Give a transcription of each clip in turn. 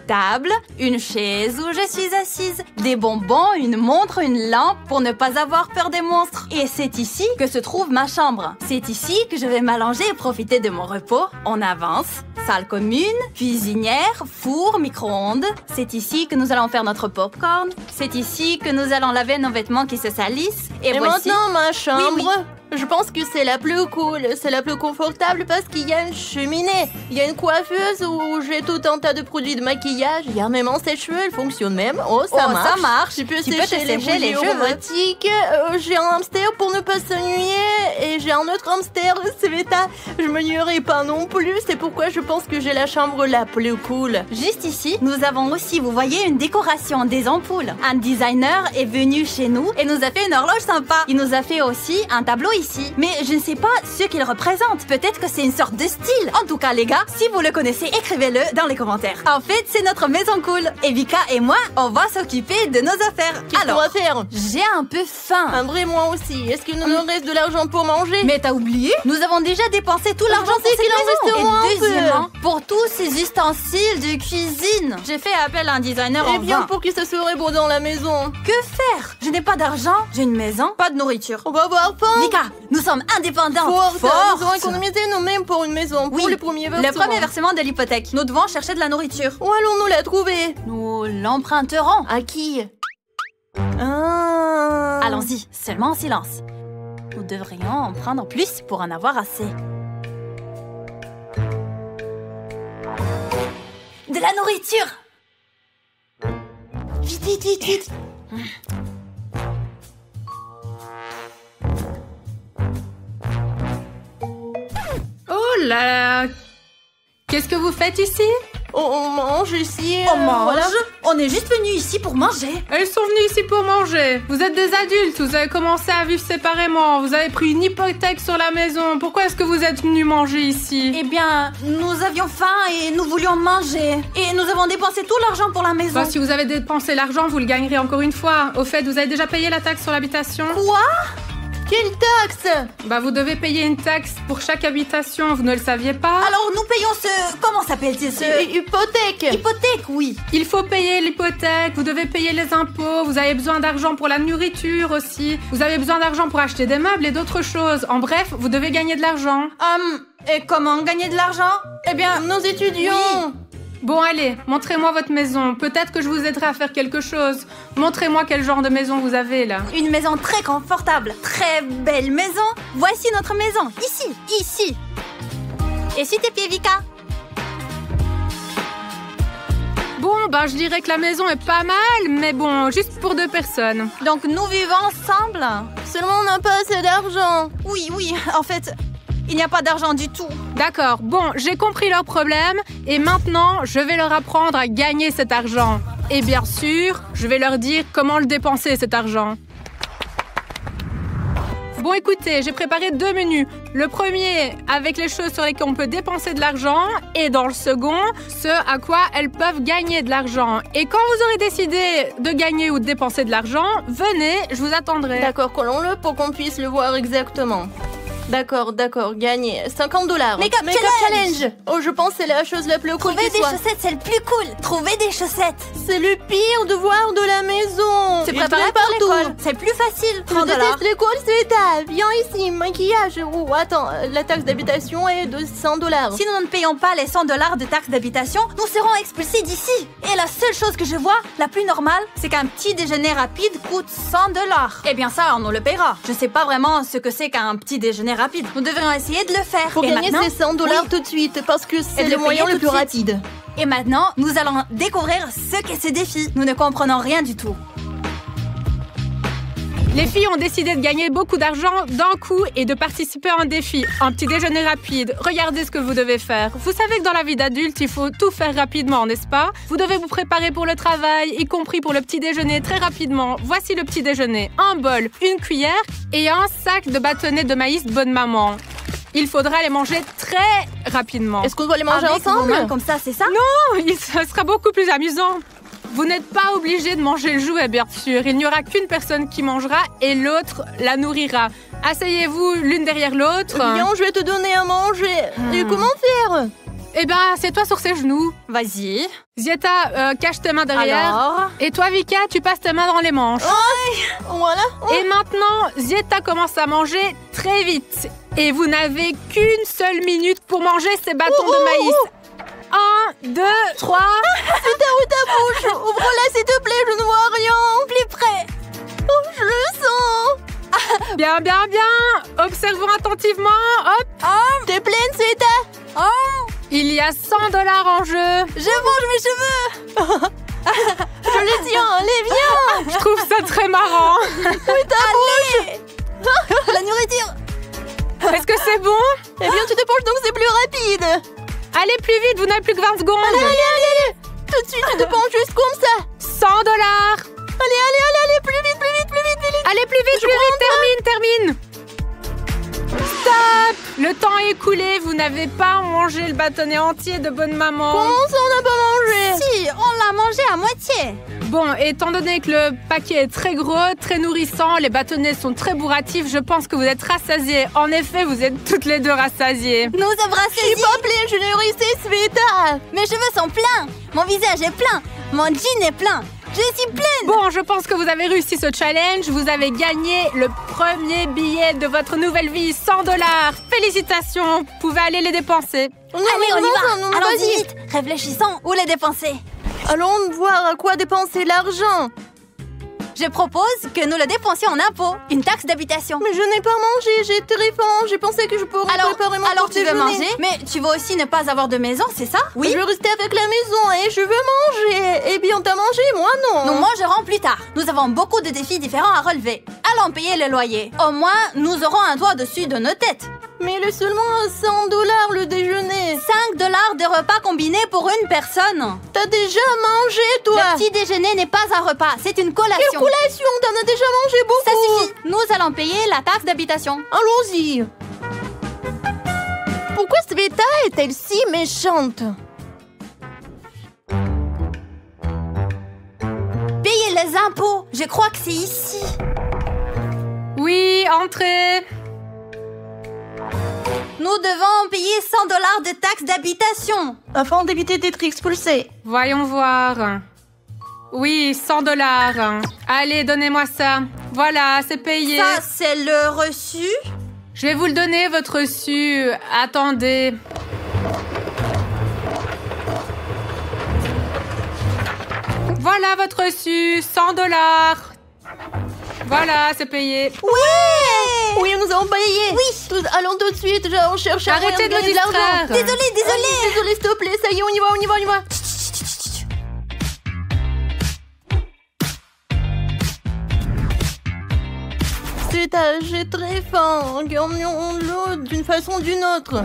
table, une chaise où je suis assise, des bonbons, une montre, une lampe pour ne pas avoir peur des monstres. Et c'est ici que se trouve ma chambre. C'est ici que je vais m'allonger et profiter de mon repos. On avance. Salle commune, cuisinière, four, micro-ondes. C'est ici que nous allons faire notre popcorn. C'est ici que nous allons laver nos vêtements qui se salissent. Et voici... maintenant, ma chambre. Oui, oui. Je pense que c'est la plus cool, c'est la plus confortable parce qu'il y a une cheminée, il y a une coiffeuse où j'ai tout un tas de produits de maquillage, il y a même un sèche-cheveux, elle fonctionne même. Oh, ça marche. Tu peux sécher les cheveux aromatiques. J'ai un hamster pour ne pas s'ennuyer et j'ai un autre hamster, Sveta. Je me nuirai pas non plus, c'est pourquoi je pense que j'ai la chambre la plus cool. Juste ici, nous avons aussi, vous voyez, une décoration, des ampoules. Un designer est venu chez nous et nous a fait une horloge sympa. Il nous a fait aussi un tableau ici, mais je ne sais pas ce qu'il représente. Peut-être que c'est une sorte de style. En tout cas, les gars, si vous le connaissez, écrivez-le dans les commentaires. En fait, c'est notre maison cool. Et Vika et moi, on va s'occuper de nos affaires. Qu'est-ce qu'on va faire? J'ai un peu faim. Un vrai, moi aussi. Est-ce qu'il nous reste de l'argent pour manger? Mais t'as oublié? Nous avons déjà dépensé tout l'argent pour cette maison. Et deuxièmement, pour tous ces ustensiles de cuisine, j'ai fait appel à un designer en bien vain. pour que ça serait beau dans la maison. Que faire? Je n'ai pas d'argent, j'ai une maison, pas de nourriture. On va avoir faim. Vika, nous sommes indépendants. Forte. Nous avons économisé nous-mêmes pour une maison, pour le premier versement. Le premier versement de l'hypothèque. Nous devons chercher de la nourriture. Où allons-nous la trouver? Nous l'emprunterons. À qui? Allons-y, seulement en silence. Nous devrions en prendre plus pour en avoir assez. De la nourriture! Vite, vite, vite, vite! Oh là là! Qu'est-ce que vous faites ici? On mange ici. On mange? Voilà. On est juste venus ici pour manger. Elles sont venues ici pour manger. Vous êtes des adultes, vous avez commencé à vivre séparément. Vous avez pris une hypothèque sur la maison. Pourquoi est-ce que vous êtes venus manger ici? Eh bien, nous avions faim et nous voulions manger. Et nous avons dépensé tout l'argent pour la maison. Bah, si vous avez dépensé l'argent, vous le gagnerez encore une fois. Au fait, vous avez déjà payé la taxe sur l'habitation? Quoi? Quelle taxe? Bah, vous devez payer une taxe pour chaque habitation. Vous ne le saviez pas? Alors, nous payons ce... Comment s'appelle-t-il ce... Hypothèque. Hypothèque, oui. Il faut payer l'hypothèque, vous devez payer les impôts, vous avez besoin d'argent pour la nourriture aussi, vous avez besoin d'argent pour acheter des meubles et d'autres choses. En bref, vous devez gagner de l'argent. Et comment gagner de l'argent? Eh bien, Nous étudions. Oui. Bon, allez, montrez-moi votre maison. Peut-être que je vous aiderai à faire quelque chose. Montrez-moi quel genre de maison vous avez, là. une maison très confortable, très belle maison. Voici notre maison, ici. Essuie tes pieds, Vika. Bon, bah, je dirais que la maison est pas mal, mais bon, juste pour 2 personnes. Donc, nous vivons ensemble? Seulement, on n'a pas assez d'argent. Oui, en fait, il n'y a pas d'argent du tout. D'accord, bon, j'ai compris leurs problèmes, et maintenant, je vais leur apprendre à gagner cet argent. Et bien sûr, je vais leur dire comment le dépenser, cet argent. Bon, écoutez, j'ai préparé 2 menus. Le premier, avec les choses sur lesquelles on peut dépenser de l'argent. Et dans le second, ce à quoi elles peuvent gagner de l'argent. Et quand vous aurez décidé de gagner ou de dépenser de l'argent, venez, je vous attendrai. D'accord, collons-le pour qu'on puisse le voir exactement. D'accord, gagné. $50. Make-up challenge. Oh, je pense que c'est la chose la plus cool Trouver qui des soit. chaussettes, c'est le plus cool. Trouver des chaussettes. C'est le pire devoir de la maison. Se Il préparer traîne pour partout. l'école. C'est plus facile. Je 30 $. déteste l'école, c'est ta. Viens ici, maquillage. Oh, attends, la taxe d'habitation est de $100. Si nous ne payons pas les 100 $ de taxe d'habitation, nous serons expulsés d'ici. Et la seule chose que je vois, la plus normale, c'est qu'un petit déjeuner rapide coûte 100 $. Eh bien ça, on nous le paiera. Je sais pas vraiment ce que c'est qu'un petit déjeuner rapide. Nous devrions essayer de le faire. Pour Et gagner maintenant, ces $100 oui. tout de suite, parce que c'est de le le moyen payer le tout plus de suite. rapide. Et maintenant, nous allons découvrir ce qu'est ce défi. Nous ne comprenons rien du tout. Les filles ont décidé de gagner beaucoup d'argent d'un coup et de participer à un défi, un petit déjeuner rapide. Regardez ce que vous devez faire. Vous savez que dans la vie d'adulte, il faut tout faire rapidement, n'est-ce pas? Vous devez vous préparer pour le travail, y compris pour le petit déjeuner très rapidement. Voici le petit déjeuner. Un bol, une cuillère et un sac de bâtonnets de maïs Bonne Maman. Il faudra les manger très rapidement. Est-ce qu'on doit les manger Avec vos mains ensemble? comme ça, c'est ça? Non, ce sera beaucoup plus amusant. Vous n'êtes pas obligé de manger le jouet, bien sûr. Il n'y aura qu'une personne qui mangera et l'autre la nourrira. Asseyez-vous l'une derrière l'autre. Viens, je vais te donner à manger. Et comment faire? Eh ben, c'est toi sur ses genoux. Vas-y. Zieta, cache tes mains derrière. Alors? Et toi, Vika, tu passes tes mains dans les manches. Voilà. Et maintenant, Zieta commence à manger très vite. Et vous n'avez qu'une seule minute pour manger ces bâtons de maïs. 1, 2, 3. C'est ta bouche. Ouvre-la, s'il te plaît, je ne vois rien. Plus près. Oh, je le sens. Bien, bien, bien. Observons attentivement. Hop. T'es pleine, Zieta? Il y a $100 en jeu. Je mange mes cheveux. Je les tiens, allez, viens. Je trouve ça très marrant. La nourriture. Est-ce que c'est bon? Eh bien, tu te penches donc c'est plus rapide. Allez plus vite, vous n'avez plus que 20 secondes. Allez. Tout de suite, tu te penches juste comme ça. $100. Allez, plus vite. Allez plus vite, termine. Stop. Le temps est écoulé, vous n'avez pas mangé le bâtonnet entier de bonne maman. Comment ça, on n'a pas mangé? Si, on l'a mangé à moitié. Bon, étant donné que le paquet est très gros, très nourrissant, les bâtonnets sont très bourratifs, je pense que vous êtes rassasiés. En effet, vous êtes toutes les deux rassasiées. Nous sommes Je suis rassasiés. pas pleine, je n'ai réussi, Sveta. Mes cheveux sont pleins. Mon visage est plein. Mon jean est plein. Je suis pleine. Bon, je pense que vous avez réussi ce challenge. Vous avez gagné le premier billet de votre nouvelle vie, $100. Félicitations, vous pouvez aller les dépenser. Allez, on y va. Non, Allons-y vas-y. vite. Réfléchissons où les dépenser. Allons voir à quoi dépenser l'argent. Je propose que nous le dépensions en impôts, une taxe d'habitation. Mais je n'ai pas mangé, j'ai très faim. J'ai pensé que je pourrais préparer mon Alors tu veux petit-déjeuner. manger, mais tu veux aussi ne pas avoir de maison, c'est ça? Je veux rester avec la maison et je veux manger. Eh bien, t'as mangé, moi non. Nous mangerons plus tard. Nous avons beaucoup de défis différents à relever. Allons payer le loyer. Au moins, nous aurons un toit dessus de nos têtes. Mais il est seulement à $100 le déjeuner. $5 de repas combinés pour une personne. T'as déjà mangé, toi. Le petit déjeuner n'est pas un repas, c'est une collation. Quelle collation? T'en as déjà mangé beaucoup. Ça suffit. Nous allons payer la taxe d'habitation. Allons-y. Pourquoi Sveta est-elle si méchante? Payer les impôts. Je crois que c'est ici. Oui, entrez. Nous devons payer $100 de taxe d'habitation. Afin d'éviter d'être expulsés. Voyons voir. Oui, $100. Allez, donnez-moi ça. Voilà, c'est payé. Ça, c'est le reçu. Je vais vous le donner, votre reçu. Attendez. Voilà votre reçu, $100. Voilà, c'est payé. Oui, nous avons payé. Oui. Allons tout de suite, on cherche à Arrêtez de me distraire. Désolée. Désolée, s'il te plaît. Ça y est, on y va. J'ai très faim. Gagnons-le d'une façon ou d'une autre.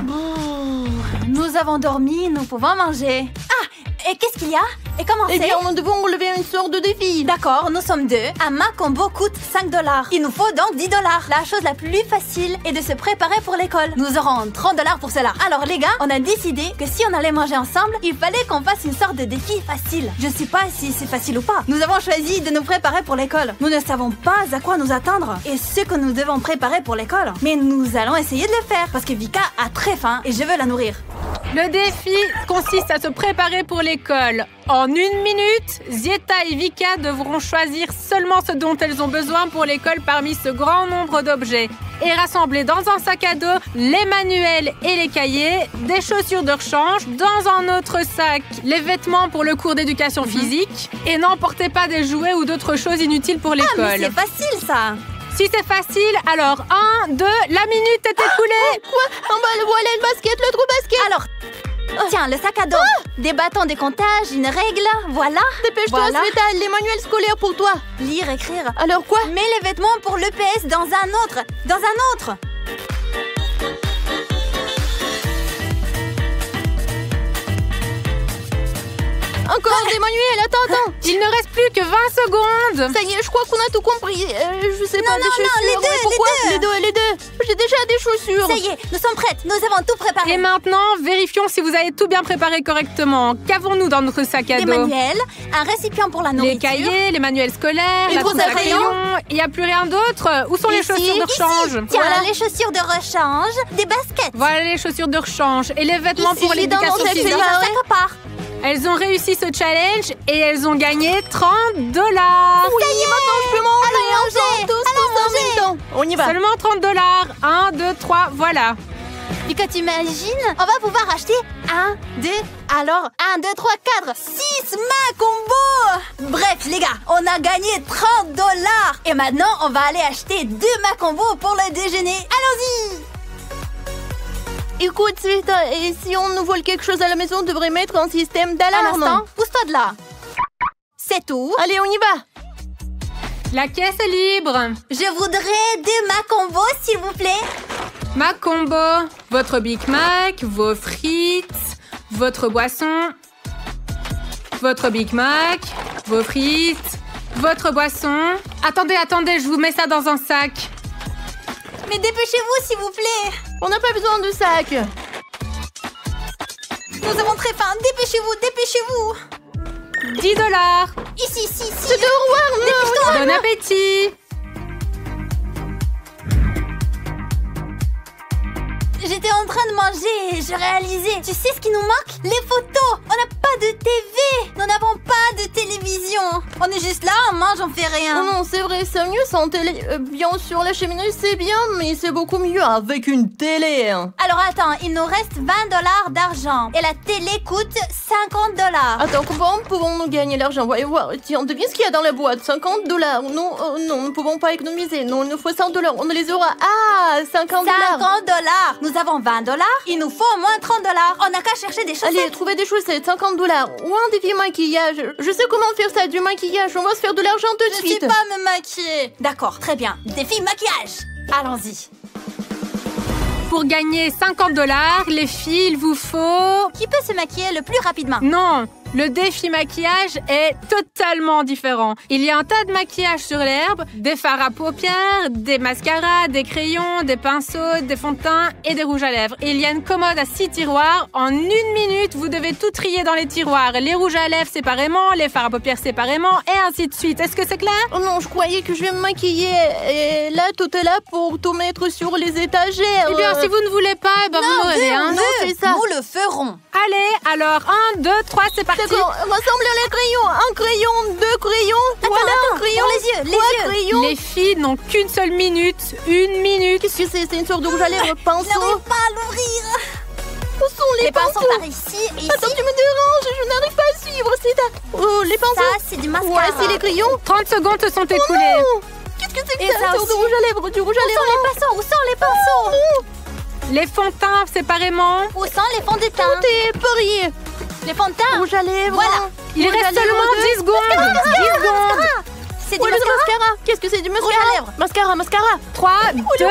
Nous avons dormi, nous pouvons manger. Ah, et qu'est-ce qu'il y a? Et comment Eh c'est? bien, nous devons relever une sorte de défi. D'accord, nous sommes deux. Un Mac combo coûte $5. Il nous faut donc $10. La chose la plus facile est de se préparer pour l'école. Nous aurons $30 pour cela. Alors les gars, on a décidé que si on allait manger ensemble, il fallait qu'on fasse une sorte de défi facile. Je sais pas si c'est facile ou pas. Nous avons choisi de nous préparer pour l'école. Nous ne savons pas à quoi nous attendre et ce que nous devons préparer pour l'école. Mais nous allons essayer de le faire parce que Vika a très faim et je veux la nourrir. Le défi consiste à se préparer pour l'école. En 1 minute, Zieta et Vika devront choisir seulement ce dont elles ont besoin pour l'école parmi ce grand nombre d'objets et rassembler dans un sac à dos les manuels et les cahiers, des chaussures de rechange, dans un autre sac les vêtements pour le cours d'éducation physique et n'emportez pas des jouets ou d'autres choses inutiles pour l'école. Ah, mais c'est facile ça. Si c'est facile, alors 1, 2, la minute est écoulée. Quoi? Voilà le basket, le trou basket. Alors, tiens, le sac à dos, des bâtons de comptage, une règle, voilà. Dépêche-toi, Voilà. Sveta, les manuels scolaires pour toi. Lire, écrire. Alors quoi? Mets les vêtements pour l'EPS dans un autre. Encore des manuels, attends. Il ne reste plus que 20 secondes. Ça y est, je crois qu'on a tout compris. Je sais pas, des chaussures. les deux, pourquoi les deux. J'ai déjà des chaussures. Ça y est, nous sommes prêtes. Nous avons tout préparé. Et maintenant, vérifions si vous avez tout bien préparé correctement. Qu'avons-nous dans notre sac à Des dos? manuels, un récipient pour la Les nourriture. cahiers, les manuels scolaires, Une la trousse trousse à à crayon. Il n'y a plus rien d'autre. Où sont les Ici, chaussures de rechange? Tiens, Voilà. les chaussures de rechange, des baskets. Voilà les chaussures de rechange. Et les vêtements pour Ici, dans l'éducation mon sac, physique. c'est Dans un pareil. sac à part. Elles ont réussi ce challenge et elles ont gagné $30. Ça y est, maintenant je peux manger. Allons manger. Tous en même temps. On y va. Seulement $30. 1, 2, 3, voilà. Et quand tu imagines, on va pouvoir acheter 1, 2, alors 1, 2, 3, 4, 6 mains combo. Bref, les gars, on a gagné $30. Et maintenant, on va aller acheter 2 mains combo pour le déjeuner. Allons-y. Écoute, Sveta, et si on nous vole quelque chose à la maison, on devrait mettre un système Un d'alarme. instant, pousse-toi de là. C'est tout. Allez, on y va. La caisse est libre. Je voudrais 2 mains combo, s'il vous plaît. Mac Combo, votre Big Mac, vos frites, votre boisson, votre Big Mac, vos frites, votre boisson. Attendez, je vous mets ça dans un sac. Mais dépêchez-vous, s'il vous plaît. On n'a pas besoin de sac. Nous avons très faim. Dépêchez-vous, dépêchez-vous. $10. Ici. C'est de Warner. Bon appétit. J'étais en train de manger et je réalisais. Tu sais ce qui nous manque? Les photos. On n'a pas de TV. Nous n'avons pas de télévision. On est juste là, on mange, on fait Oh rien. non, c'est vrai, c'est mieux sans télé. Bien sûr, la cheminée, c'est bien, mais c'est beaucoup mieux avec une télé. Alors attends, il nous reste $20 d'argent. Et la télé coûte $50. Attends, comment pouvons-nous gagner l'argent? Voyons voir. Tiens, devine ce qu'il y a dans la boîte. $50. Non, non, nous ne pouvons pas économiser. Non, il nous faut $100. On les aura. Ah, $50. $50. Nous avons $20. Il nous faut au moins $30. On n'a qu'à chercher des chaussettes. Allez, trouver des chaussettes, $50. Ou un défi maquillage. Je sais comment faire ça, du maquillage. On va se faire de l'argent tout de Je suite. sais pas me maquiller. D'accord, très bien. Défi maquillage. Allons-y. Pour gagner $50, les filles, il vous faut... Qui peut se maquiller le plus rapidement? Non, le défi maquillage est totalement différent. Il y a un tas de maquillage sur l'herbe, des fards à paupières, des mascaras, des crayons, des pinceaux, des fonds de teint et des rouges à lèvres. Il y a une commode à 6 tiroirs. En 1 minute, vous devez tout trier dans les tiroirs. Les rouges à lèvres séparément, les fards à paupières séparément et ainsi de suite. Est-ce que c'est clair? Oh non, je croyais que je vais me maquiller. Et là, tout est là pour tout mettre sur les étagères. Eh bien, si vous ne voulez pas, eh ben vous n'aurez rien. non, c'est ça. Nous le ferons. Allez, alors 1, 2, 3, c'est parti. D'accord, rassemble les crayons. Un crayon, 2 crayons. Voilà un crayon. Pour les yeux, les Trois yeux. crayons. Les filles n'ont qu'une seule minute. 1 minute. Qu'est-ce que c'est? C'est une sorte de rouge à lèvres, Je pinceau. n'arrive pas à l'ouvrir. Où sont les pinceaux pinceaux? par ici et ici. Attends, tu me déranges, je n'arrive pas à suivre. Oh, les pinceaux. Ça, c'est du mascara. Voici les crayons. 30 secondes se sont écoulées. Oh, qu'est-ce que c'est que Et ça? ça Une sorte de aussi. rouge à lèvres, du rouge à Où sont lèvres. les pinceaux? Où sont les pinceaux? Les fonds de teint séparément. Où sont les fonds de teint? Tout est parié. Les fonds de teint? Rouge à lèvres. Voilà. Il Rouge à reste lèvres seulement de- 10 secondes. 10 secondes. C'est du Ouais, le mascara? mascara. Qu'est-ce que c'est du mascara? Rouge à lèvres. Mascara. 3, 2, 1,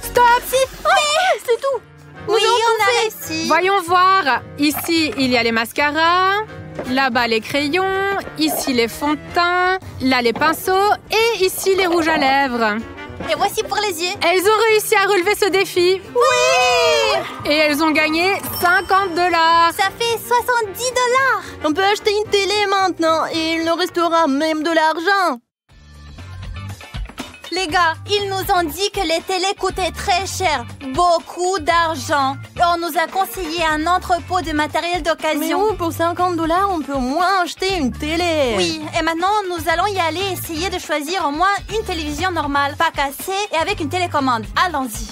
stop. C'est tout. Oui, Nous avons on tout a fait. réussi. Voyons voir. Ici, il y a les mascaras. Là-bas, les crayons. Ici, les fonds de teint. Là, les pinceaux. Et ici, les rouges à lèvres. Et voici pour les yeux. Elles ont réussi à relever ce défi. Oui! Et elles ont gagné $50. Ça fait $70. On peut acheter une télé maintenant et il nous restera même de l'argent. Les gars, ils nous ont dit que les télés coûtaient très cher, beaucoup d'argent. Et on nous a conseillé un entrepôt de matériel Mais d'occasion. où, pour $50, on peut au moins acheter une télé. Oui, et maintenant nous allons y aller essayer de choisir au moins une télévision normale, pas cassée et avec une télécommande. Allons-y.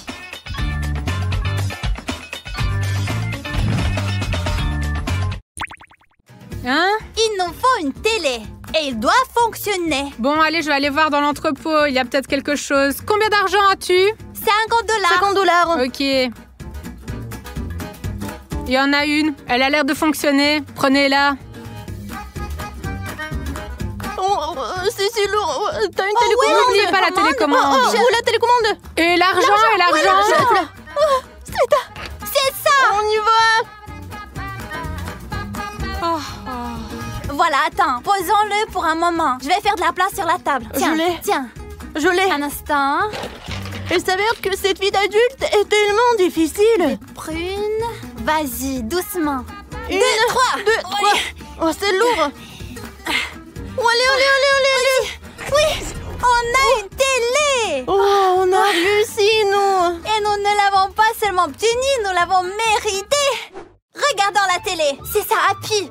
Hein? Il nous faut une télé et il doit fonctionner. Bon, allez, je vais aller voir dans l'entrepôt. Il y a peut-être quelque chose. Combien d'argent as-tu? $50. $50. Ok. Il y en a une. Elle a l'air de fonctionner. Prenez-la. Oh, c'est lourd. T'as une Oh, télécommande? ouais, N'oubliez pas la télécommande. Où la télécommande? Et l'argent, et l'argent. C'est ça. On y va. Oh, oh. Voilà, attends. Posons-le pour un moment. Je vais faire de la place sur la table. Tiens, Je l'ai. tiens. Je l'ai. Un instant. Il s'avère que cette vie d'adulte est tellement difficile. Prune. Vas-y, doucement. 1, 3. 2, 3. Oh, c'est lourd. Oh, allez. Oui, on a une télé. Oh, on a réussi, nous. Et nous ne l'avons pas seulement obtenue, nous l'avons méritée. Regardons la télé. C'est ça, Happy.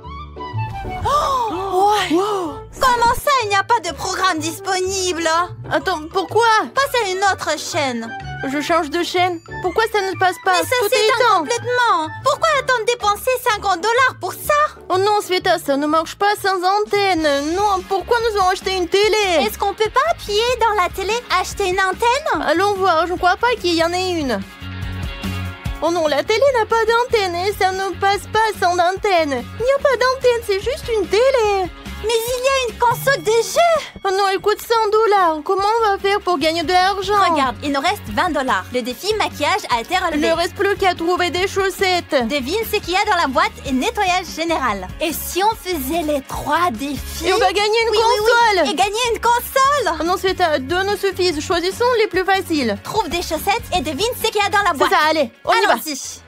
Oh, ouais. Wow. Comment ça, il n'y a pas de programme disponible? Attends, pourquoi? Passe à une autre chaîne. Je change de chaîne. Pourquoi ça ne passe pas? Mais ça Tout est s'éteint éteint. complètement. Pourquoi attendre dépenser 50 $ pour ça? Oh non, Sveta, ça ne marche pas sans antenne. Non, pourquoi nous avons acheté une télé? Est-ce qu'on peut pas appuyer dans la télé, acheter une antenne? Allons voir, je ne crois pas qu'il y en ait une. Oh non, la télé n'a pas d'antenne et ça ne passe pas sans antenne. Il n'y a pas d'antenne, c'est juste une télé. Mais il y a une console de jeu. Oh non, elle coûte 100 $. Comment on va faire pour gagner de l'argent? Regarde, il nous reste 20 $. Le défi maquillage a été Il relevé. ne reste plus qu'à trouver des chaussettes. Devine ce qu'il y a dans la boîte et nettoyage général. Et si on faisait les 3 défis? Et on va gagner une Oui, console. et gagner une console. Oh non, Sveta, 2 nous suffisent. Choisissons les plus faciles. Trouve des chaussettes et devine ce qu'il y a dans la C'est boîte. ça, allez, on y va. Allons-y.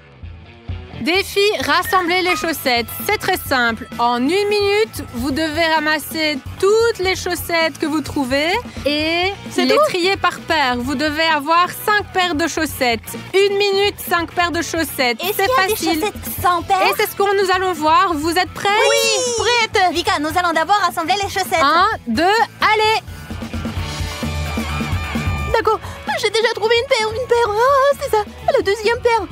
Défi, rassembler les chaussettes. C'est très simple. En 1 minute, vous devez ramasser toutes les chaussettes que vous trouvez et C'est les tout? trier par paire. Vous devez avoir 5 paires de chaussettes. 1 minute, 5 paires de chaussettes. Est-ce C'est qu'il y a des facile. chaussettes sans paire? Et c'est ce que nous allons voir. Vous êtes prêts? Oui, prête. Vika, nous allons d'abord rassembler les chaussettes. 1, 2, allez! D'accord, j'ai déjà trouvé une paire. Ah, c'est ça, la deuxième paire.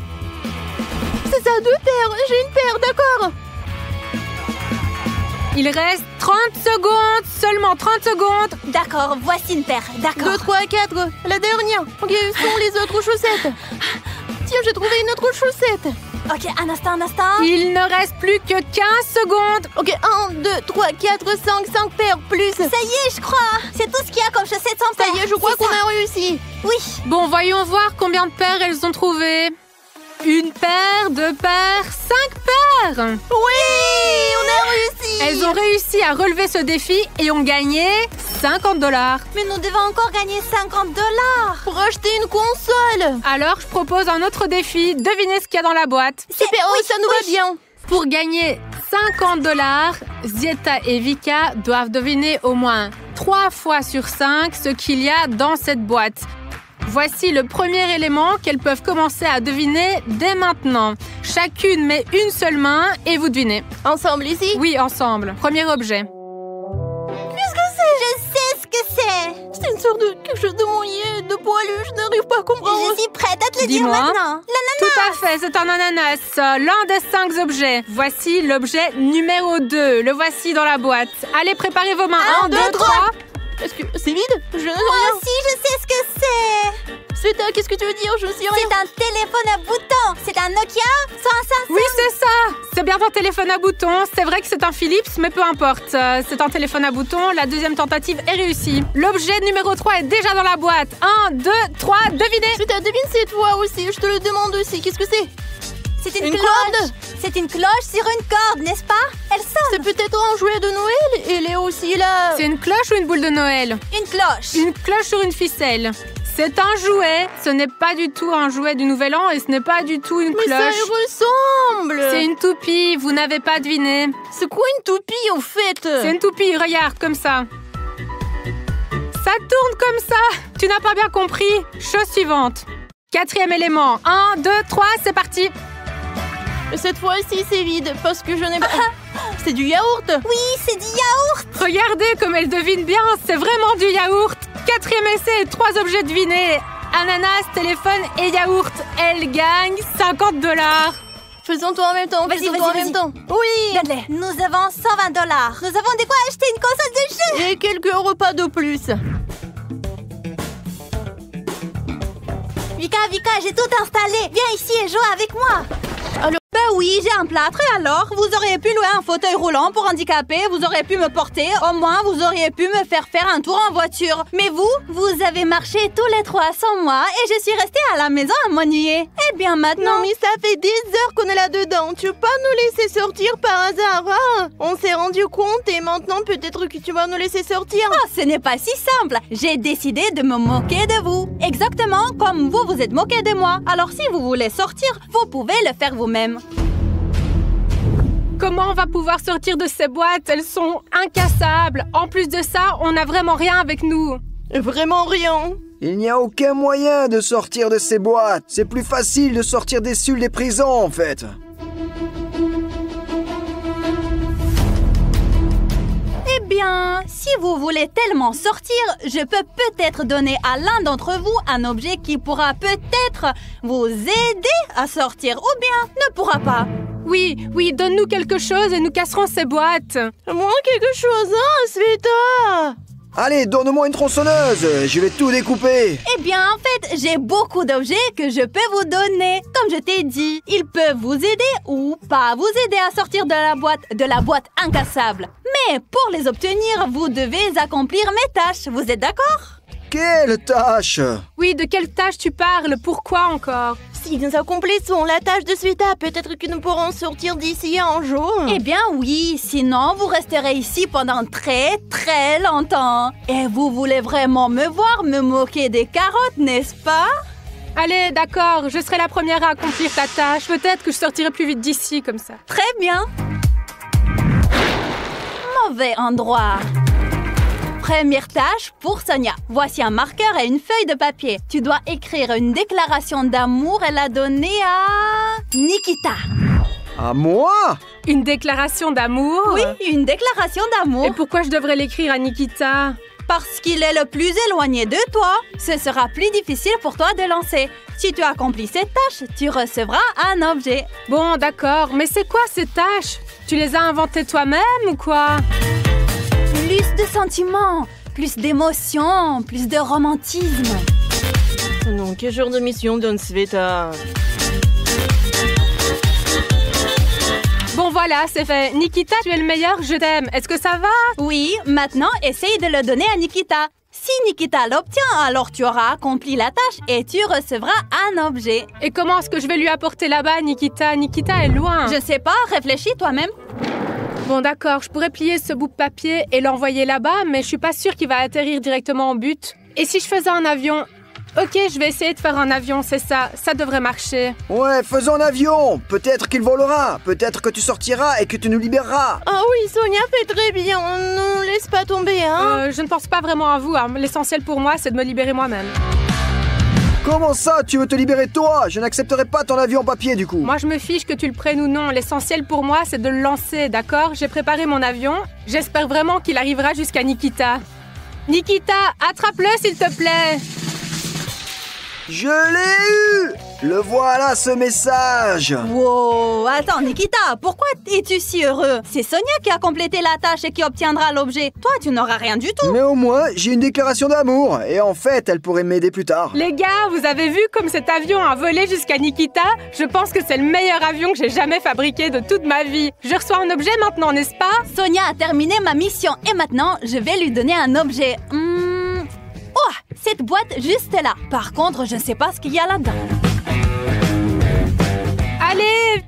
C'est ça, 2 paires. J'ai une paire, d'accord. Il reste 30 secondes, seulement 30 secondes. D'accord, voici une paire. 2, D'accord. 3, 4. La dernière. Ok, où sont les autres chaussettes? Tiens, j'ai trouvé une autre chaussette. Ok, un instant. Il ne reste plus que 15 secondes. Ok, 1, 2, 3, 4, 5 paires plus. Ça y est, je crois. C'est tout ce qu'il y a comme chaussettes sans paire. Ça y est, je crois C'est qu'on ça. a réussi. Oui. Bon, voyons voir combien de paires elles ont trouvé. 1 paire, 2 paires, 5 paires. Oui, on a réussi. Elles ont réussi à relever ce défi et ont gagné 50 $. Mais nous devons encore gagner 50 $. Pour acheter une console. Alors, je propose un autre défi. Devinez ce qu'il y a dans la boîte. Super, oh, ça nous va bien. Pour gagner 50 $, Zieta et Vika doivent deviner au moins 3 fois sur 5 ce qu'il y a dans cette boîte. Voici le premier élément qu'elles peuvent commencer à deviner dès maintenant. Chacune met une seule main et vous devinez. Ensemble ici. Oui, ensemble. Premier objet. Qu'est-ce que c'est? Je sais ce que c'est. C'est une sorte de quelque chose de mouillé, de poilu. Je n'arrive pas à comprendre. Je suis prête à te le dire Dis-moi. maintenant. Tout à fait, c'est un ananas. L'un des 5 objets. Voici l'objet numéro 2. Le voici dans la boîte. Allez, préparez vos mains. 1, 2, 3. Est-ce que c'est vide? Je ne sais Moi rien. aussi, je sais ce que c'est. Sveta, qu'est-ce que tu veux dire? Je ne sais rien. C'est un téléphone à boutons. C'est un Nokia soit un Samsung. Oui, c'est ça. C'est bien un téléphone à boutons. C'est vrai que c'est un Philips, mais peu importe. C'est un téléphone à boutons. La deuxième tentative est réussie. L'objet numéro 3 est déjà dans la boîte. 1, 2, 3, devinez. Sveta, devine cette fois aussi. Je te le demande aussi. Qu'est-ce que c'est? C'est une Une cloche. corde. C'est une cloche sur une corde, n'est-ce pas? Elle C'est sonne. peut-être un jouet de Noël. Elle est aussi là. C'est une cloche ou une boule de Noël? Une cloche. Une cloche sur une ficelle. C'est un jouet. Ce n'est pas du tout un jouet du Nouvel An et ce n'est pas du tout une Mais ça cloche. y ressemble. C'est une toupie. Vous n'avez pas deviné. C'est quoi une toupie au fait? C'est une toupie. Regarde, comme ça. Ça tourne comme ça. Tu n'as pas bien compris. Chose suivante. 4e élément. 1, 2, 3, c'est parti. Cette fois-ci, c'est vide parce que je n'ai pas. C'est du yaourt. Oui, c'est du yaourt. Regardez comme elle devine bien. C'est vraiment du yaourt. 4e essai, 3 objets devinés. Ananas, téléphone et yaourt. Elle gagne 50 $. Faisons tout en même temps. Vas-y, Faisons vas-y, tout en vas-y. même temps. Oui. Donne-les. Nous avons 120 $. Nous avons de quoi acheter une console de jeu. Et quelques repas de plus. Vika, j'ai tout installé. Viens ici et joue avec moi. Alors, Bah Oui, j'ai un plâtre et alors? Vous auriez pu louer un fauteuil roulant pour handicapés, vous auriez pu me porter, au moins vous auriez pu me faire faire un tour en voiture. Mais vous avez marché tous les 3 sans moi et je suis restée à la maison à m'ennuyer. Eh bien maintenant... Non mais ça fait des heures qu'on est là-dedans, tu peux pas nous laisser sortir par hasard, hein? On s'est rendu compte et maintenant peut-être que tu vas nous laisser sortir. Oh, ce n'est pas si simple. J'ai décidé de me moquer de vous. Exactement comme vous vous êtes moqué de moi. Alors si vous voulez sortir, vous pouvez le faire vous-même. Comment on va pouvoir sortir de ces boîtes? Elles sont incassables. En plus de ça, on n'a vraiment rien avec nous. Vraiment rien. Il n'y a aucun moyen de sortir de ces boîtes. C'est plus facile de sortir des cellules des prisons, en fait. Eh bien, si vous voulez tellement sortir, je peux peut-être donner à l'un d'entre vous un objet qui pourra peut-être vous aider à sortir ou bien ne pourra pas. Oui, donne-nous quelque chose et nous casserons ces boîtes. Moi, quelque chose, hein, Sveta? Allez, donne-moi une tronçonneuse, je vais tout découper. Eh bien, en fait, j'ai beaucoup d'objets que je peux vous donner. Comme je t'ai dit, ils peuvent vous aider ou pas vous aider à sortir de la boîte incassable. Mais pour les obtenir, vous devez accomplir mes tâches. Vous êtes d'accord? Quelle tâche? Oui, de quelle tâche tu parles? Pourquoi encore? Si nous accomplissons la tâche de Sveta, peut-être que nous pourrons sortir d'ici un jour. Eh bien oui, sinon vous resterez ici pendant très très longtemps. Et vous voulez vraiment me voir me moquer des carottes, n'est-ce pas? Allez, d'accord, je serai la première à accomplir ta tâche. Peut-être que je sortirai plus vite d'ici comme ça. Très bien. Mauvais endroit. Première tâche pour Sonia. Voici un marqueur et une feuille de papier. Tu dois écrire une déclaration d'amour et la donner à Nikita. À moi? Une déclaration d'amour? Oui, une déclaration d'amour. Et pourquoi je devrais l'écrire à Nikita? Parce qu'il est le plus éloigné de toi. Ce sera plus difficile pour toi de lancer. Si tu accomplis cette tâche, tu recevras un objet. Bon, d'accord, mais c'est quoi ces tâches? Tu les as inventées toi-même ou quoi? Plus de sentiments, plus d'émotions, plus de romantisme. Non, quel genre de mission donne Sveta? Bon voilà, c'est fait. Nikita, tu es le meilleur, je t'aime. Est-ce que ça va? Oui, maintenant essaye de le donner à Nikita. Si Nikita l'obtient, alors tu auras accompli la tâche et tu recevras un objet. Et comment est-ce que je vais lui apporter là-bas, Nikita? Nikita est loin. Je sais pas, réfléchis toi-même. Bon d'accord, je pourrais plier ce bout de papier et l'envoyer là-bas, mais je suis pas sûre qu'il va atterrir directement au but. Et si je faisais un avion? Ok, je vais essayer de faire un avion, c'est ça. Ça devrait marcher. Ouais, faisons un avion. Peut-être qu'il volera. Peut-être que tu sortiras et que tu nous libéreras. Ah oui, Sonia fait très bien. Ne laisse pas tomber, hein. Je ne pense pas vraiment à vous, hein. L'essentiel pour moi, c'est de me libérer moi-même. Comment ça, tu veux te libérer toi? Je n'accepterai pas ton avion en papier du coup. Moi, je me fiche que tu le prennes ou non. L'essentiel pour moi, c'est de le lancer, d'accord? J'ai préparé mon avion. J'espère vraiment qu'il arrivera jusqu'à Nikita. Nikita, attrape-le s'il te plaît. Je l'ai eu! Le voilà, ce message! Wow, attends Nikita, pourquoi es-tu si heureux? C'est Sonia qui a complété la tâche et qui obtiendra l'objet. Toi, tu n'auras rien du tout. Mais au moins, j'ai une déclaration d'amour. Et en fait, elle pourrait m'aider plus tard. Les gars, vous avez vu comme cet avion a volé jusqu'à Nikita? Je pense que c'est le meilleur avion que j'ai jamais fabriqué de toute ma vie. Je reçois un objet maintenant, n'est-ce pas? Sonia a terminé ma mission et maintenant, je vais lui donner un objet. Oh, cette boîte juste là. Par contre, je ne sais pas ce qu'il y a là-dedans. Allez!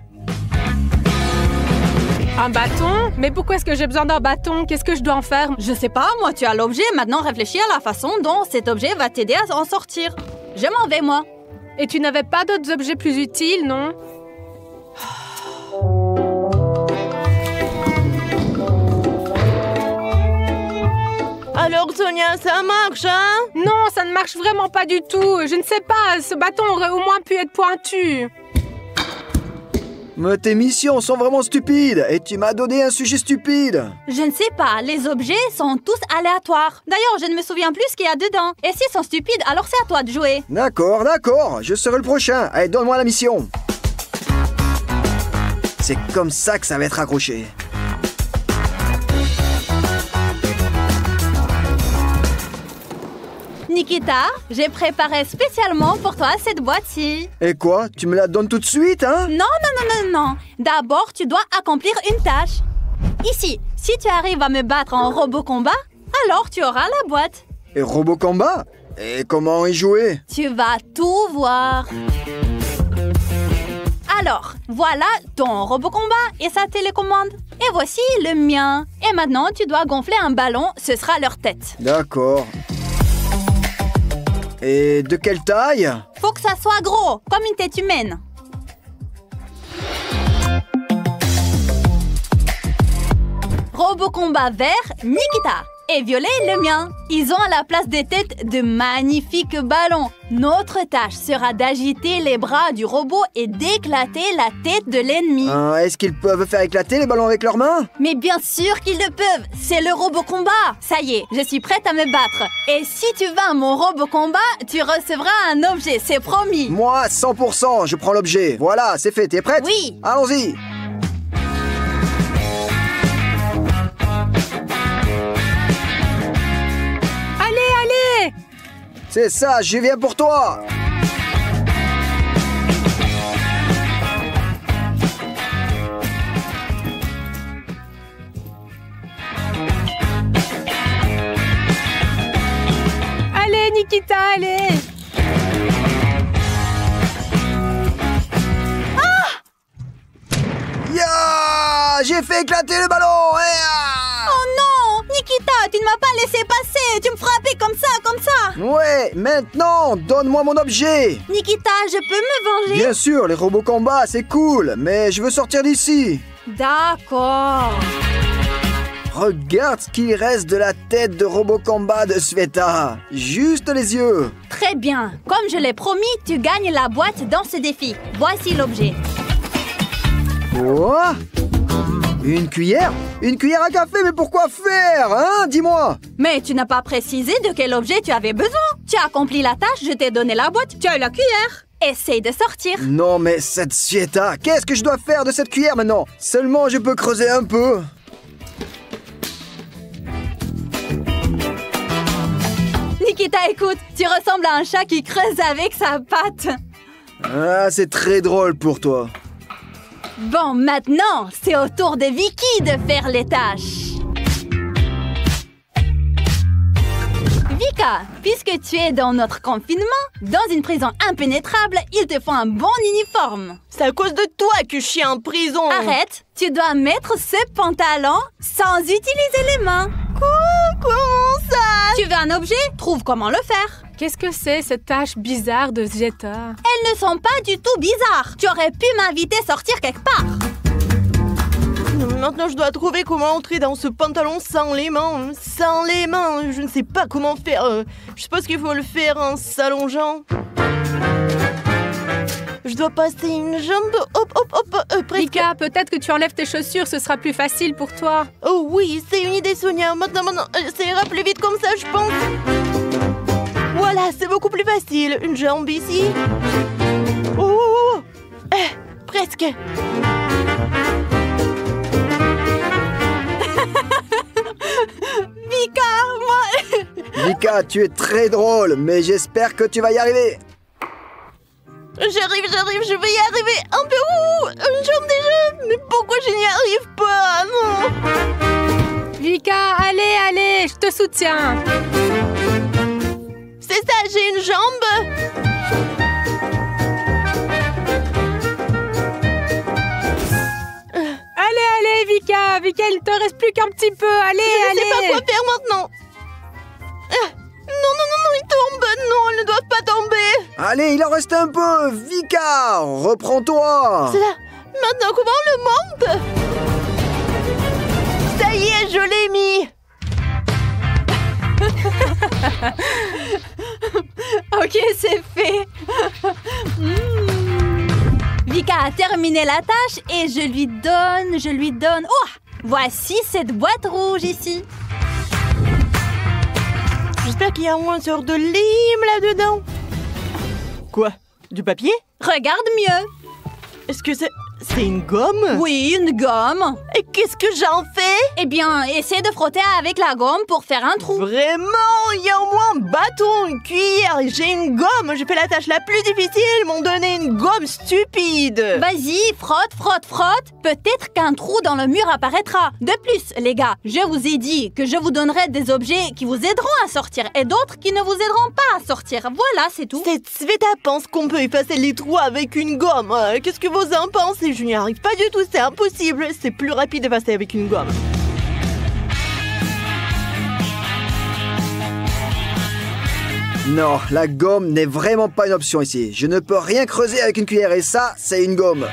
Un bâton? Mais pourquoi est-ce que j'ai besoin d'un bâton? Qu'est-ce que je dois en faire? Je sais pas, moi tu as l'objet. Maintenant réfléchis à la façon dont cet objet va t'aider à en sortir. Je m'en vais, moi. Et tu n'avais pas d'autres objets plus utiles, non? Alors Sonia, ça marche, hein? Non, ça ne marche vraiment pas du tout. Je ne sais pas, ce bâton aurait au moins pu être pointu. Mais tes missions sont vraiment stupides et tu m'as donné un sujet stupide. Je ne sais pas, les objets sont tous aléatoires. D'ailleurs, je ne me souviens plus ce qu'il y a dedans. Et s'ils sont stupides, alors c'est à toi de jouer. D'accord, je serai le prochain. Allez, donne-moi la mission. C'est comme ça que ça va être accroché. Nikita, j'ai préparé spécialement pour toi cette boîte-ci. Et quoi? Tu me la donnes tout de suite, hein? Non. D'abord, tu dois accomplir une tâche. Ici, si tu arrives à me battre en robot combat, alors tu auras la boîte. Et robot combat? Et comment y jouer? Tu vas tout voir. Alors, voilà ton robot combat et sa télécommande. Et voici le mien. Et maintenant, tu dois gonfler un ballon, ce sera leur tête. D'accord. Et de quelle taille? Faut que ça soit gros, comme une tête humaine. Robot combat vert, Nikita. Et violet, le mien. Ils ont à la place des têtes de magnifiques ballons. Notre tâche sera d'agiter les bras du robot et d'éclater la tête de l'ennemi. Est-ce qu'ils peuvent faire éclater les ballons avec leurs mains? Mais bien sûr qu'ils le peuvent. C'est le robot combat. Ça y est, je suis prête à me battre. Et si tu vins mon robot combat, tu recevras un objet, c'est promis. Moi, 100%, je prends l'objet. Voilà, c'est fait. T'es prête? Oui. Allons-y. C'est ça, je viens pour toi. Allez, Nikita, allez. Ya! J'ai fait éclater le ballon. Oh non! Nikita, tu ne m'as pas laissé passer. Tu me frappais comme ça. Ouais, maintenant, donne-moi mon objet. Nikita, je peux me venger? Bien sûr, les robots combat, c'est cool, mais je veux sortir d'ici. D'accord. Regarde ce qu'il reste de la tête de robot combat de Sveta. Juste les yeux. Très bien. Comme je l'ai promis, tu gagnes la boîte dans ce défi. Voici l'objet. Quoi? Une cuillère? Une cuillère à café, mais pourquoi faire, hein? Dis-moi. Mais tu n'as pas précisé de quel objet tu avais besoin. Tu as accompli la tâche, je t'ai donné la boîte, tu as eu la cuillère. Essaye de sortir. Non, mais cette Sveta, qu'est-ce que je dois faire de cette cuillère maintenant? Seulement, je peux creuser un peu. Nikita, écoute, tu ressembles à un chat qui creuse avec sa patte. Ah, c'est très drôle pour toi. Bon, maintenant, c'est au tour de Vicky de faire les tâches. Vika, puisque tu es dans notre confinement, dans une prison impénétrable, il te faut un bon uniforme. C'est à cause de toi que je suis en prison. Arrête, tu dois mettre ce pantalon sans utiliser les mains. Comment ça? Tu veux un objet? Trouve comment le faire. Qu'est-ce que c'est, cette tâche bizarre de Sveta? Elles ne sont pas du tout bizarres. Tu aurais pu m'inviter à sortir quelque part. Maintenant, je dois trouver comment entrer dans ce pantalon sans les mains. Sans les mains, je ne sais pas comment faire. Je suppose qu'il faut le faire en s'allongeant. Je dois passer une jambe. Hop, presque. Vika, peut-être que tu enlèves tes chaussures, ce sera plus facile pour toi. Oh oui, c'est une idée, Sonia. Maintenant, ça ira plus vite comme ça, je pense. Voilà, c'est beaucoup plus facile. Une jambe ici. Oh, presque. Vika, moi... Vika, tu es très drôle, mais j'espère que tu vas y arriver. J'arrive, je vais y arriver. Un peu, une jambe déjà. Mais pourquoi je n'y arrive pas? Non. Vika, allez, je te soutiens. C'est ça, j'ai une jambe. Allez, Vika, il te reste plus qu'un petit peu. Allez. Je ne sais pas quoi faire maintenant. Non, il tombe. Non, elles ne doivent pas tomber. Allez, il en reste un peu. Vika, reprends-toi. C'est là. Maintenant, comment on le monte? Ça y est, je l'ai mis. Ok, c'est fait. Vika a terminé la tâche et je lui donne... Oh, voici cette boîte rouge ici. J'espère qu'il y a au moins une sorte de lime là-dedans. Quoi? Du papier? Regarde mieux. Est-ce que C'est une gomme? Oui, une gomme. Et qu'est-ce que j'en fais? Eh bien, essaie de frotter avec la gomme pour faire un trou. Vraiment? Il y a au moins un bâton, une cuillère, et j'ai une gomme. J'ai fait la tâche la plus difficile, ils m'ont donné une gomme stupide. Vas-y, frotte, frotte, frotte. Peut-être qu'un trou dans le mur apparaîtra. De plus, les gars, je vous ai dit que je vous donnerai des objets qui vous aideront à sortir et d'autres qui ne vous aideront pas à sortir. Voilà, c'est tout. Cette Sveta pense qu'on peut effacer les trous avec une gomme. Qu'est-ce que vous en pensez? Je n'y arrive pas du tout, c'est impossible. C'est plus rapide d'effacer avec une gomme. Non, la gomme n'est vraiment pas une option ici. Je ne peux rien creuser avec une cuillère et ça, c'est une gomme.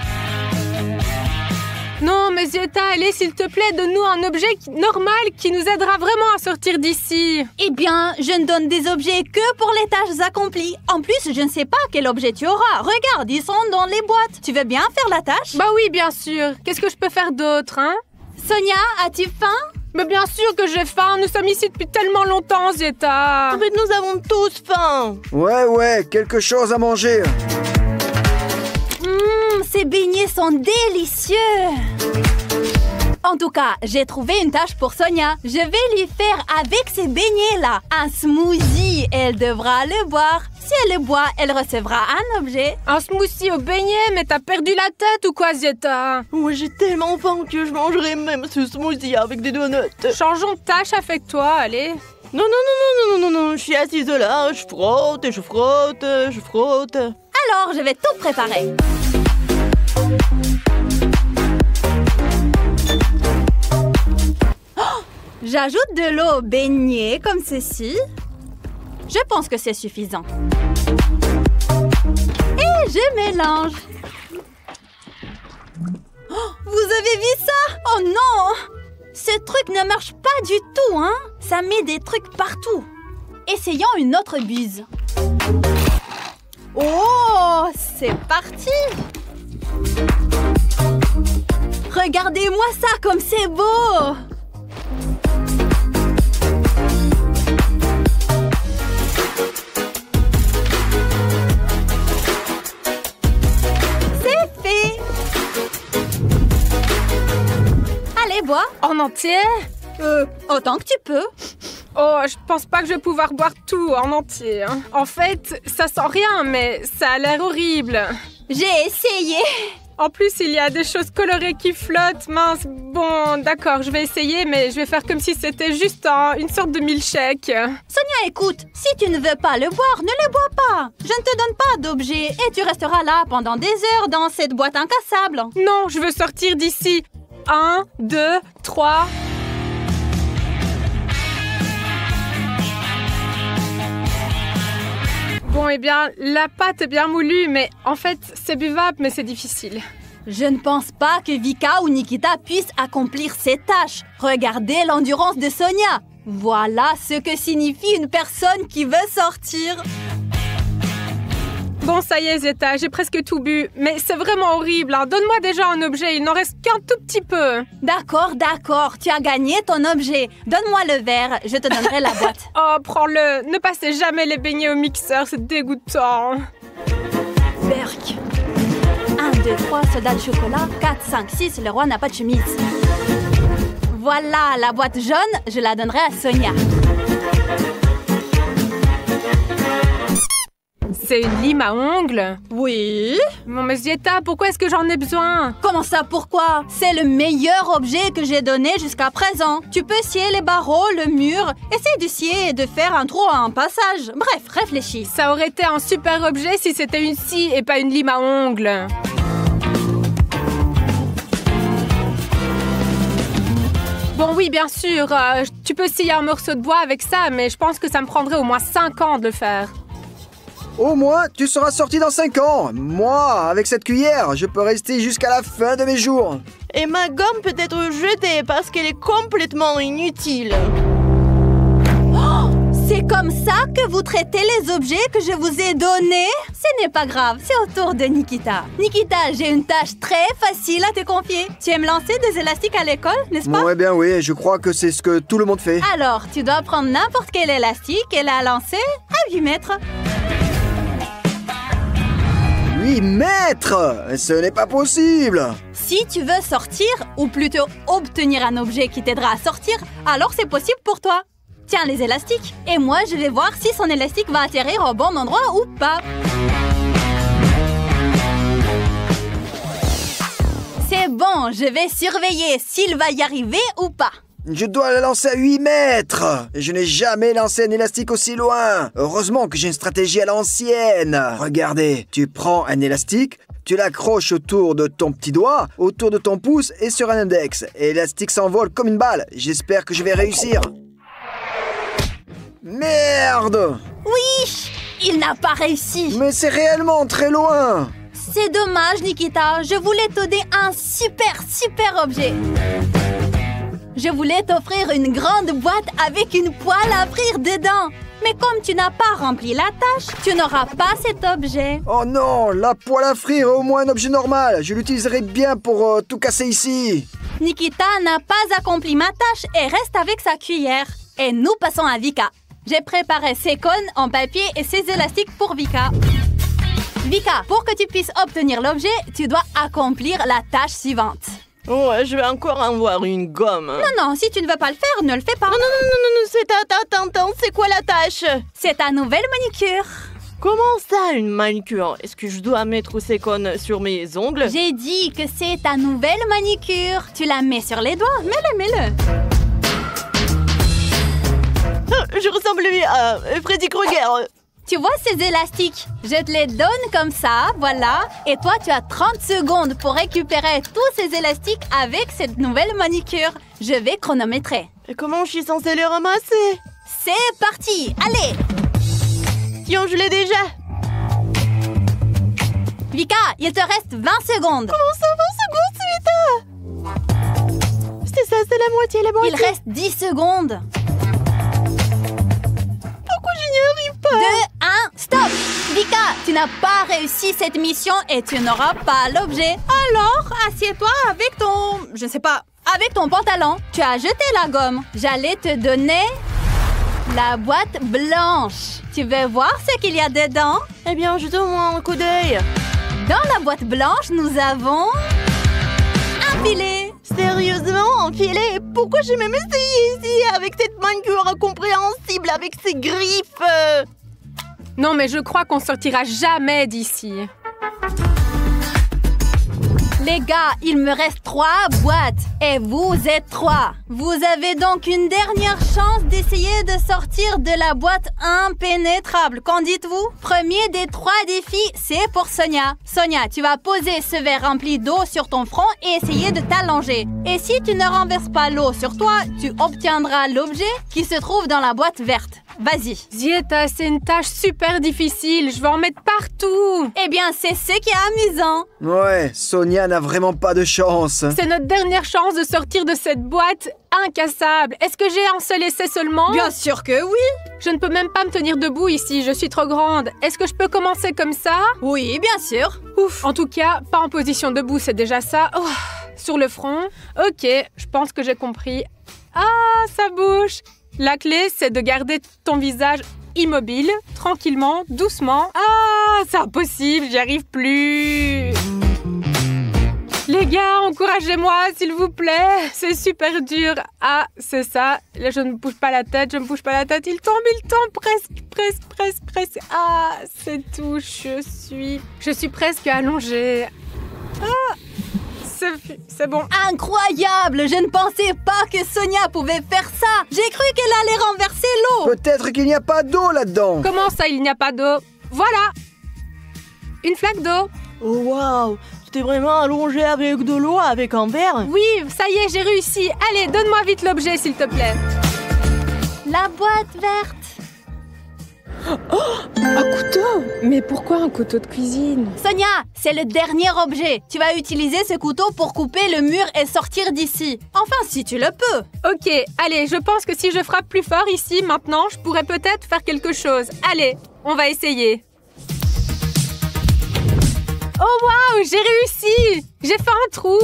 Non, mais Zieta, allez, s'il te plaît, donne-nous un objet normal qui nous aidera vraiment à sortir d'ici. Eh bien, je ne donne des objets que pour les tâches accomplies. En plus, je ne sais pas quel objet tu auras. Regarde, ils sont dans les boîtes. Tu veux bien faire la tâche? Bah oui, bien sûr. Qu'est-ce que je peux faire d'autre, hein? Sonia, as-tu faim? Mais bien sûr que j'ai faim. Nous sommes ici depuis tellement longtemps, Zieta. Mais nous avons tous faim. Ouais, quelque chose à manger. Ces beignets sont délicieux. En tout cas, j'ai trouvé une tâche pour Sonia. Je vais lui faire avec ces beignets-là un smoothie. Elle devra le boire. Si elle le boit, elle recevra un objet. Un smoothie au beignet? Mais t'as perdu la tête ou quoi, Zieta? Ouais, j'ai tellement faim que je mangerai même ce smoothie avec des donuts. Changeons de tâche avec toi, allez. Non, je suis assise là, je frotte et je frotte, je frotte. Alors, je vais tout préparer. J'ajoute de l'eau au beignet comme ceci. Je pense que c'est suffisant. Et je mélange. Oh, vous avez vu ça? Oh non! Ce truc ne marche pas du tout, hein? Ça met des trucs partout. Essayons une autre buse. Oh, c'est parti! Regardez-moi ça comme c'est beau! C'est fait! Allez, bois! En entier? Autant que tu peux. Oh, je pense pas que je vais pouvoir boire tout en entier. Hein. En fait, ça sent rien, mais ça a l'air horrible. J'ai essayé. En plus, il y a des choses colorées qui flottent. Mince, bon, d'accord, je vais essayer, mais je vais faire comme si c'était juste une sorte de milkshake. Sonia, écoute, si tu ne veux pas le boire, ne le bois pas. Je ne te donne pas d'objet et tu resteras là pendant des heures dans cette boîte incassable. Non, je veux sortir d'ici. 1, 2, 3... Bon, eh bien, la pâte est bien moulue, mais en fait, c'est buvable, mais c'est difficile. Je ne pense pas que Vika ou Nikita puissent accomplir ces tâches. Regardez l'endurance de Sonia. Voilà ce que signifie une personne qui veut sortir. Bon, ça y est, Zeta, j'ai presque tout bu. Mais c'est vraiment horrible. Hein. Donne-moi déjà un objet, il n'en reste qu'un tout petit peu. D'accord, tu as gagné ton objet. Donne-moi le verre, je te donnerai la boîte. Oh, prends-le. Ne passez jamais les beignets au mixeur, c'est dégoûtant. Berk. 1, 2, 3, soda de chocolat. 4, 5, 6, le roi n'a pas de chemise. Voilà, la boîte jaune, je la donnerai à Sonia. C'est une lime à ongles? Oui. Bon, mais Zieta, pourquoi est-ce que j'en ai besoin? Comment ça, pourquoi? C'est le meilleur objet que j'ai donné jusqu'à présent. Tu peux scier les barreaux, le mur. Essaye de scier et de faire un trou à un passage. Bref, réfléchis. Ça aurait été un super objet si c'était une scie et pas une lime à ongles. Bon, oui, bien sûr. Tu peux scier un morceau de bois avec ça, mais je pense que ça me prendrait au moins 5 ans de le faire. Au moins, tu seras sorti dans 5 ans. Moi, avec cette cuillère, je peux rester jusqu'à la fin de mes jours. Et ma gomme peut être jetée parce qu'elle est complètement inutile. Oh, c'est comme ça que vous traitez les objets que je vous ai donnés? Ce n'est pas grave, c'est au tour de Nikita. Nikita, j'ai une tâche très facile à te confier. Tu aimes lancer des élastiques à l'école, n'est-ce pas? Ouais, bien oui, je crois que c'est ce que tout le monde fait. Alors, tu dois prendre n'importe quel élastique et la lancer à 8 mètres. 8 8 mètres! Ce n'est pas possible! Si tu veux sortir, ou plutôt obtenir un objet qui t'aidera à sortir, alors c'est possible pour toi. Tiens les élastiques. Et moi, je vais voir si son élastique va atterrir au bon endroit ou pas. C'est bon, je vais surveiller s'il va y arriver ou pas. Je dois la lancer à 8 mètres! Je n'ai jamais lancé un élastique aussi loin! Heureusement que j'ai une stratégie à l'ancienne! Regardez, tu prends un élastique, tu l'accroches autour de ton petit doigt, autour de ton pouce et sur un index. Et l'élastique s'envole comme une balle. J'espère que je vais réussir. Merde! Oui, il n'a pas réussi. Mais c'est réellement très loin! C'est dommage, Nikita. Je voulais te donner un super objet. Je voulais t'offrir une grande boîte avec une poêle à frire dedans. Mais comme tu n'as pas rempli la tâche, tu n'auras pas cet objet. Oh non, la poêle à frire est au moins un objet normal. Je l'utiliserai bien pour tout casser ici. Nikita n'a pas accompli ma tâche et reste avec sa cuillère. Et nous passons à Vika. J'ai préparé ses cônes en papier et ses élastiques pour Vika. Vika, pour que tu puisses obtenir l'objet, tu dois accomplir la tâche suivante. Oh, je vais encore avoir une gomme. Non, si tu ne veux pas le faire, ne le fais pas. Non, attends, c'est quoi la tâche? C'est ta nouvelle manicure. Comment ça, une manicure? Est-ce que je dois mettre ces cônes sur mes ongles? J'ai dit que c'est ta nouvelle manicure. Tu la mets sur les doigts. Mets-le. Je ressemble lui à Freddy Krueger. Tu vois ces élastiques? Je te les donne comme ça, voilà. Et toi, tu as 30 secondes pour récupérer tous ces élastiques avec cette nouvelle manicure. Je vais chronométrer. Et comment je suis censée les ramasser? C'est parti, allez! Tiens, je l'ai déjà. Vika, il te reste 20 secondes. Comment ça, 20 secondes, Suita? C'est ça, c'est la moitié. Il reste 10 secondes. Pourquoi je n'y arrive pas? 2, 1, stop! Vika, tu n'as pas réussi cette mission et tu n'auras pas l'objet. Alors, assieds-toi avec ton... je sais pas, avec ton pantalon. Tu as jeté la gomme. J'allais te donner la boîte blanche. Tu veux voir ce qu'il y a dedans? Eh bien, jetons-moi un coup d'œil. Dans la boîte blanche, nous avons un filet. Sérieusement, un filet? Pourquoi j'ai même essayé ici avec cette manicure incompréhensible avec ses griffes? Non, mais je crois qu'on sortira jamais d'ici. Les gars, il me reste 3 boîtes et vous êtes 3. Vous avez donc une dernière chance d'essayer de sortir de la boîte impénétrable. Qu'en dites-vous? Premier des 3 défis, c'est pour Sonia. Sonia, tu vas poser ce verre rempli d'eau sur ton front et essayer de t'allonger. Et si tu ne renverses pas l'eau sur toi, tu obtiendras l'objet qui se trouve dans la boîte verte. Vas-y. Zieta, c'est une tâche super difficile. Je vais en mettre partout. Eh bien, c'est ce qui est amusant. Ouais, Sonia n'a vraiment pas de chance. C'est notre dernière chance de sortir de cette boîte incassable. Est-ce que j'ai un seul essai seulement? Bien sûr que oui. Je ne peux même pas me tenir debout ici. Je suis trop grande. Est-ce que je peux commencer comme ça? Oui, bien sûr. Ouf. En tout cas, pas en position debout, c'est déjà ça. Oh, sur le front. Ok, je pense que j'ai compris. Ah, ça bouge. La clé, c'est de garder ton visage immobile, tranquillement, doucement. Ah, c'est impossible, j'y arrive plus. Les gars, encouragez-moi, s'il vous plaît. C'est super dur. Ah, c'est ça. Là, je ne bouge pas la tête, Il tombe, presque. Ah, c'est tout. Je suis presque allongée. Ah, c'est bon. Incroyable! Je ne pensais pas que Sonia pouvait faire ça. J'ai cru qu'elle allait renverser l'eau. Peut-être qu'il n'y a pas d'eau là-dedans. Comment ça, il n'y a pas d'eau? Voilà. Une flaque d'eau. Oh, waouh! Tu t'es vraiment allongé avec de l'eau, avec un verre? Oui, ça y est, j'ai réussi. Allez, donne-moi vite l'objet, s'il te plaît. La boîte verte. Oh, un couteau! Mais pourquoi un couteau de cuisine? Sonia, c'est le dernier objet. Tu vas utiliser ce couteau pour couper le mur et sortir d'ici. Enfin, si tu le peux. Ok, allez, je pense que si je frappe plus fort ici, maintenant, je pourrais peut-être faire quelque chose. Allez, on va essayer. Oh waouh, j'ai réussi! J'ai fait un trou!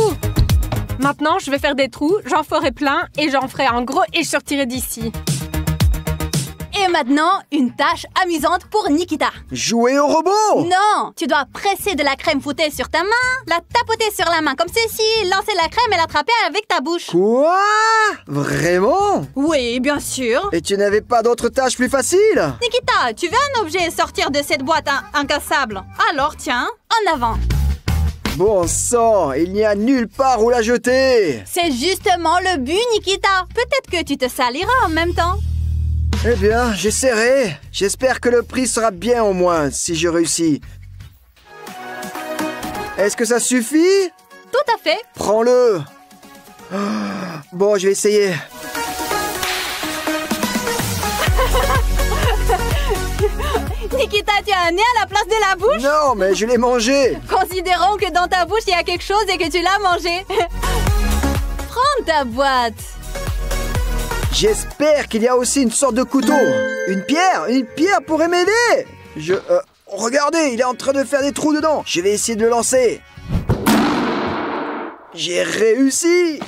Maintenant, je vais faire des trous, j'en ferai plein et j'en ferai un gros et je sortirai d'ici. Et maintenant une tâche amusante pour Nikita. Jouer au robot? Non, tu dois presser de la crème fouettée sur ta main, la tapoter sur la main comme ceci, lancer la crème et l'attraper avec ta bouche. Quoi? Vraiment? Oui, bien sûr. Et tu n'avais pas d'autres tâches plus faciles? Nikita, tu veux un objet sortir de cette boîte incassable? Alors tiens, en avant. Bon sang, il n'y a nulle part où la jeter. C'est justement le but, Nikita. Peut-être que tu te saliras en même temps. Eh bien, j'essaierai. J'espère que le prix sera bien au moins, si je réussis. Est-ce que ça suffit? Tout à fait. Prends-le. Bon, je vais essayer. Nikita, tu as un nez à la place de la bouche? Non, mais je l'ai mangé. Considérons que dans ta bouche, il y a quelque chose et que tu l'as mangé. Prends ta boîte. J'espère qu'il y a aussi une sorte de couteau. Une pierre pourrait m'aider. Regardez, il est en train de faire des trous dedans. Je vais essayer de le lancer. J'ai réussi.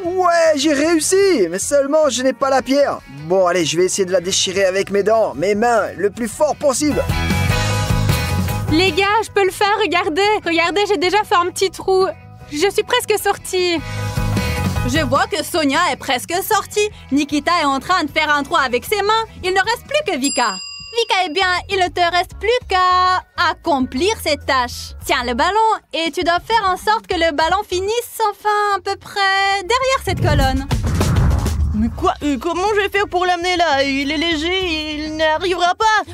Ouais, j'ai réussi. Mais seulement, je n'ai pas la pierre. Bon, allez, je vais essayer de la déchirer avec mes dents, mes mains, le plus fort possible. Les gars, je peux le faire, regardez. Regardez, j'ai déjà fait un petit trou. Je suis presque sortie. Je vois que Sonia est presque sortie. Nikita est en train de faire un trou avec ses mains. Il ne reste plus que Vika. Vika, eh bien, il ne te reste plus qu'à accomplir cette tâche. Tiens le ballon et tu dois faire en sorte que le ballon finisse enfin à peu près derrière cette colonne. Mais quoi? Comment je vais faire pour l'amener là? Il est léger, il n'arrivera pas.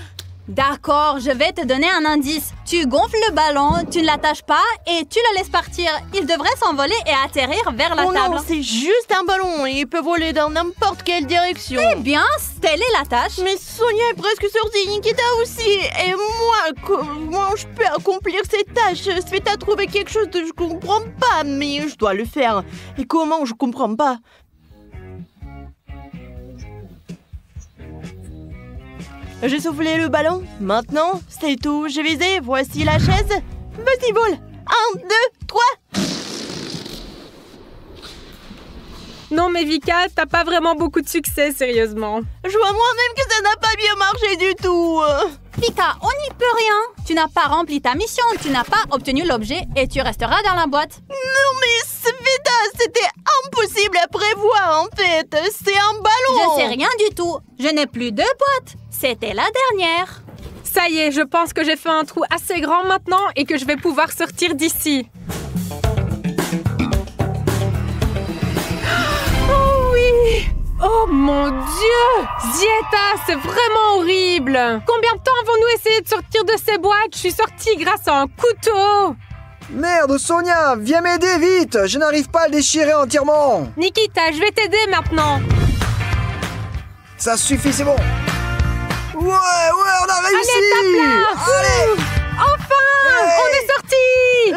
D'accord, je vais te donner un indice. Tu gonfles le ballon, tu ne l'attaches pas et tu le laisses partir. Il devrait s'envoler et atterrir vers la table. Non, c'est juste un ballon. Il peut voler dans n'importe quelle direction. Eh bien, telle est la tâche. Mais Sonia est presque sortie, Nikita aussi. Et moi, comment je peux accomplir cette tâche? Sveta a trouvé quelque chose que je comprends pas, mais je dois le faire. Et comment? Je comprends pas. J'ai soufflé le ballon. Maintenant, c'est tout. J'ai visé. Voici la chaise. Vas-y, vole. 1, 2, 3. Non, mais Vika, t'as pas vraiment beaucoup de succès, sérieusement. Je vois moi-même que ça n'a pas bien marché du tout. Vika, on n'y peut rien. Tu n'as pas rempli ta mission, tu n'as pas obtenu l'objet et tu resteras dans la boîte. Non, mais Sveta, c'était impossible à prévoir, en fait. C'est un ballon. Je sais rien du tout. Je n'ai plus de boîte. C'était la dernière. Ça y est, je pense que j'ai fait un trou assez grand maintenant et que je vais pouvoir sortir d'ici. Oh oui! Oh mon Dieu! Zieta, c'est vraiment horrible! Combien de temps avons-nous essayé de sortir de ces boîtes? Je suis sortie grâce à un couteau! Merde, Sonia, viens m'aider vite. Je n'arrive pas à le déchirer entièrement. Nikita, je vais t'aider maintenant. Ça suffit, c'est bon. Ouais, on a réussi. Allez, tape là. Allez. Enfin, hey. on est sortis.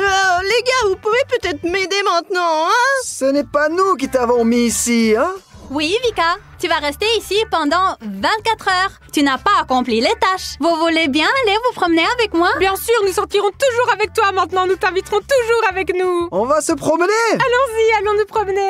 Les gars, vous pouvez peut-être m'aider maintenant, hein? Ce n'est pas nous qui t'avons mis ici, hein? Oui, Vika, tu vas rester ici pendant 24 heures. Tu n'as pas accompli les tâches. Vous voulez bien aller vous promener avec moi? Bien sûr, nous sortirons toujours avec toi maintenant. Nous t'inviterons toujours avec nous. On va se promener. Allons-y, allons nous promener.